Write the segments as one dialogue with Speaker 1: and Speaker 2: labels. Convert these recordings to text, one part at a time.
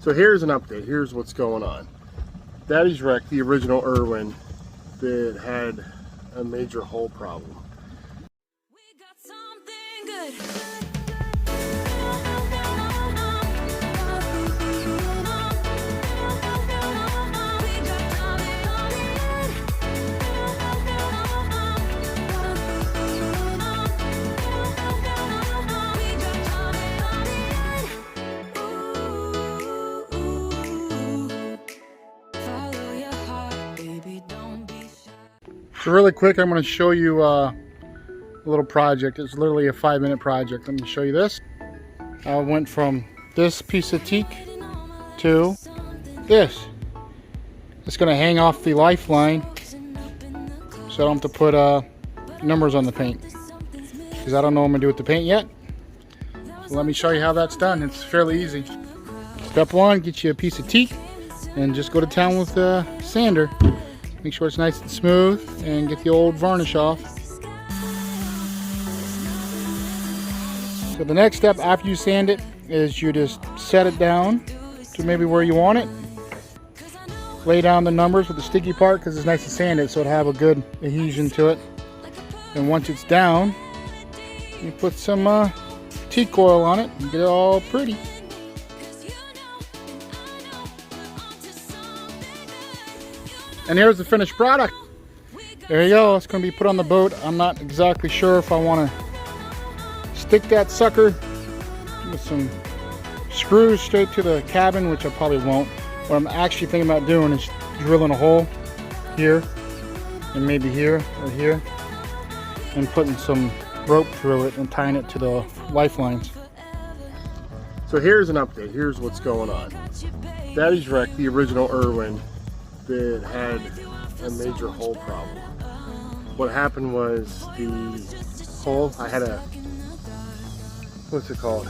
Speaker 1: So here's an update. Here's what's going on. Daddy's wreck, the original Irwin, that had a major hull problem.
Speaker 2: We got something good.
Speaker 3: So really quick, I'm going to show you a little project. It's literally a 5-minute project. Let me show you this. I went from this piece of teak to this. It's going to hang off the lifeline so I don't have to put numbers on the paint, because I don't know what I'm going to do with the paint yet. So let me show you how that's done. It's fairly easy. Step one, get you a piece of teak and just go to town with the sander. Make sure it's nice and smooth and get the old varnish off. So the next step after you sand it is you just set it down to maybe where you want it. Lay down the numbers with the sticky part because it's nice to sand it so it'll have a good adhesion to it. And once it's down, you put some teak oil on it and get it all pretty. And here's the finished product. There you go. It's going to be put on the boat. I'm not exactly sure if I want to stick that sucker with some screws straight to the cabin, which I probably won't. What I'm actually thinking about doing is drilling a hole here and maybe here or here and putting some rope through it and tying it to the lifelines.
Speaker 1: So here's an update. Here's what's going on. Daddy's wreck, the original Irwin, that had a major hull problem. What happened was the hull, I had a, what's it called?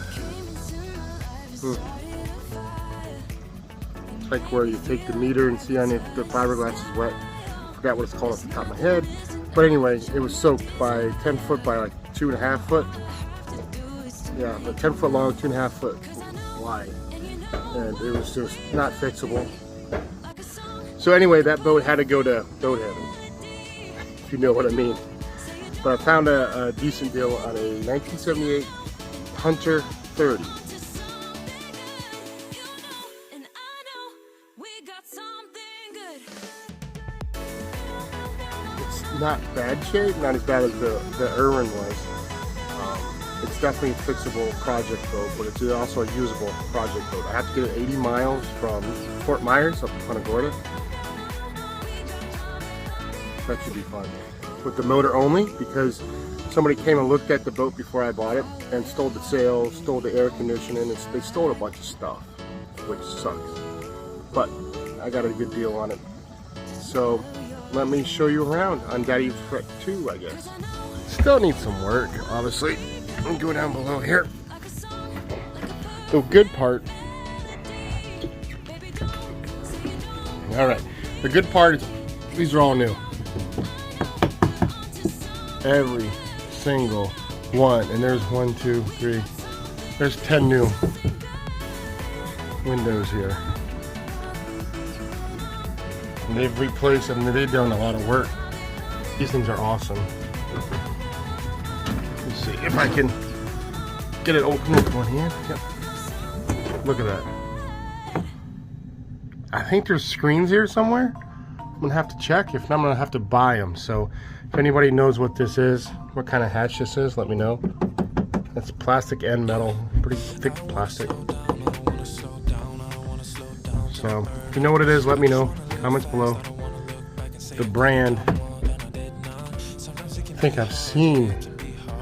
Speaker 1: It's like where you take the meter and see on it the fiberglass is wet. I forgot what it's called off the top of my head. But anyway, it was soaked by 10 foot by like 2.5 foot. Yeah, but 10 foot long, 2.5 foot wide. And it was just not fixable. So anyway, that boat had to go to boat heaven, if you know what I mean. But I found a decent deal on a 1978 Hunter 30. It's not bad shape, not as bad as the Irwin was. It's definitely a fixable project boat, but it's also a usable project boat. I have to get it 80 miles from Fort Myers up to Punta Gorda. That should be fun. With the motor only, because somebody came and looked at the boat before I bought it and stole the sails, stole the air conditioning, and they stole a bunch of stuff, which sucks. But I got a good deal on it. So let me show you around on Daddy's wreck 2, I guess. Still needs some work, obviously. Let me go down below here. The good part. Alright, the good part is these are all new. Every single one, and there's 1, 2, 3, there's 10 new windows here. And they've replaced them, they've done a lot of work. These things are awesome. Let's see if I can get it open with one hand. Yep. Look at that. I think there's screens here somewhere. I'm gonna have to check. If not, I'm gonna have to buy them. So if anybody knows what this is, what kind of hatch this is, let me know. It's plastic and metal, pretty thick plastic. So if you know what it is, let me know. Comments below. The brand, I think I've seen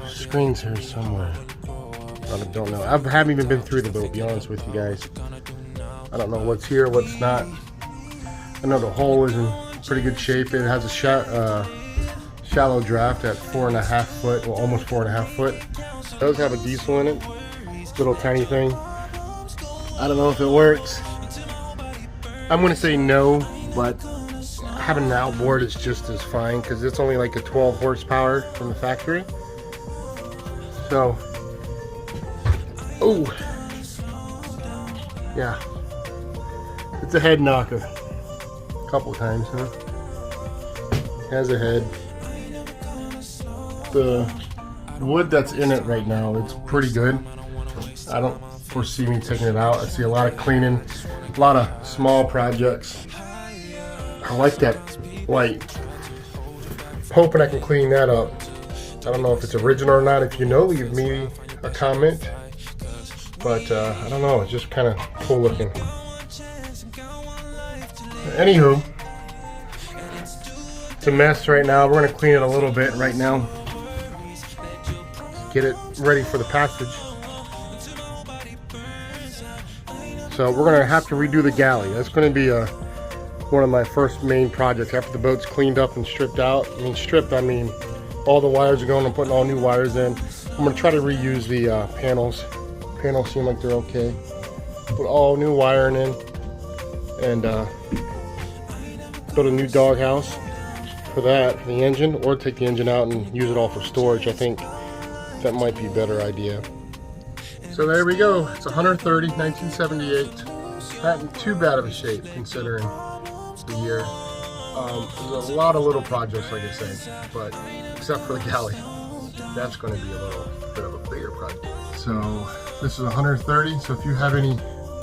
Speaker 1: screens here somewhere. I don't know. I haven't even been through the boat, to be honest with you guys. I don't know what's here, what's not. I know the hull is in pretty good shape. It has a shallow draft at 4.5 foot, well, almost 4.5 foot. It does have a diesel in it, little tiny thing. I don't know if it works. I'm gonna say no, but having an outboard is just as fine because it's only like a 12 horsepower from the factory. So, oh, yeah, It's a head knocker. A couple times, huh? Has a head. The wood that's in it right now, it's pretty good. I don't foresee me taking it out. I see a lot of cleaning, a lot of small projects. I like that light. Hoping I can clean that up. I don't know if it's original or not. If you know, leave me a comment. But I don't know, it's just kind of cool looking. Anywho, it's a mess right now. We're going to clean it a little bit right now. Get it ready for the passage. So we're going to have to redo the galley. That's going to be one of my first main projects after the boat's cleaned up and stripped out. I mean stripped, I mean all the wires are going. I'm putting all new wires in. I'm going to try to reuse the panels. Panels seem like they're okay. Put all new wiring in and build a new doghouse for that, for the engine, or take the engine out and use it all for storage. I think that might be a better idea. So there we go. It's 130, 1978. Not in too bad of a shape considering the year. There's a lot of little projects, like I said, but except for the galley. That's going to be a little bit of a bigger project. So this is 130. So if you have any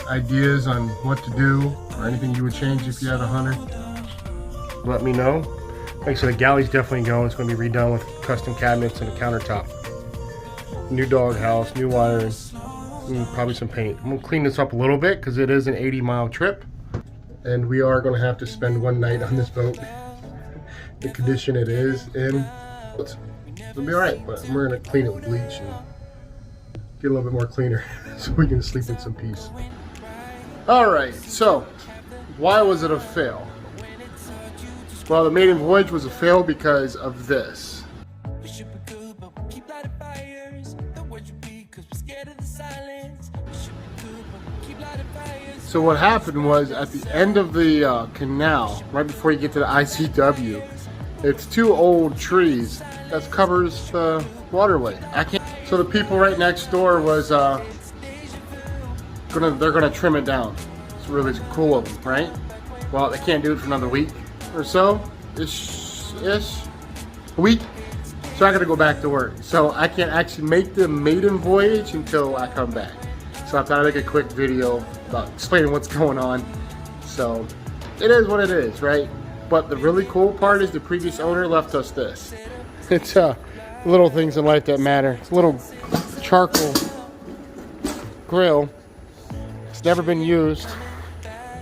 Speaker 1: ideas on what to do or anything you would change if you had 100, let me know. Like I said, the galley's definitely going. It's going to be redone with custom cabinets and a countertop. New doghouse, new wiring, and probably some paint. I'm going to clean this up a little bit because it is an 80-mile trip. And we are going to have to spend one night on this boat. The condition it is in, it'll be alright, but we're going to clean it with bleach and get a little bit more cleaner so we can sleep in some peace. Alright, so why was it a fail? Well, the Maiden voyage was a fail because of this. So what happened was at the end of the canal, right before you get to the ICW, it's two old trees that covers the waterway. So the people right next door was they're gonna trim it down. It's really cool of them, right? Well, they can't do it for another week or so, ish, a week. So I gotta go back to work. So I can't actually make the Maiden voyage until I come back. So I thought I'd make a quick video about explaining what's going on. So it is what it is, right? But the really cool part is the previous owner left us this. It's little things in life that matter. It's a little charcoal grill. It's never been used.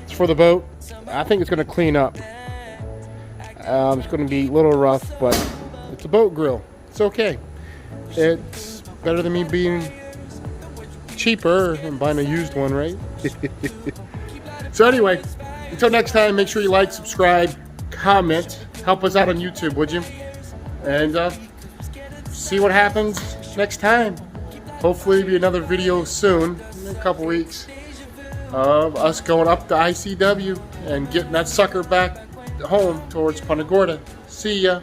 Speaker 1: It's for the boat. I think it's going to clean up. It's going to be a little rough, but it's a boat grill. It's okay. It's better than me being cheaper and buying a used one, right? So anyway, until next time, make sure you like, subscribe, comment, help us out on YouTube, would you? And see what happens next time. Hopefully be another video soon, in a couple weeks, of us going up the ICW and getting that sucker back home towards Punta Gorda. See ya.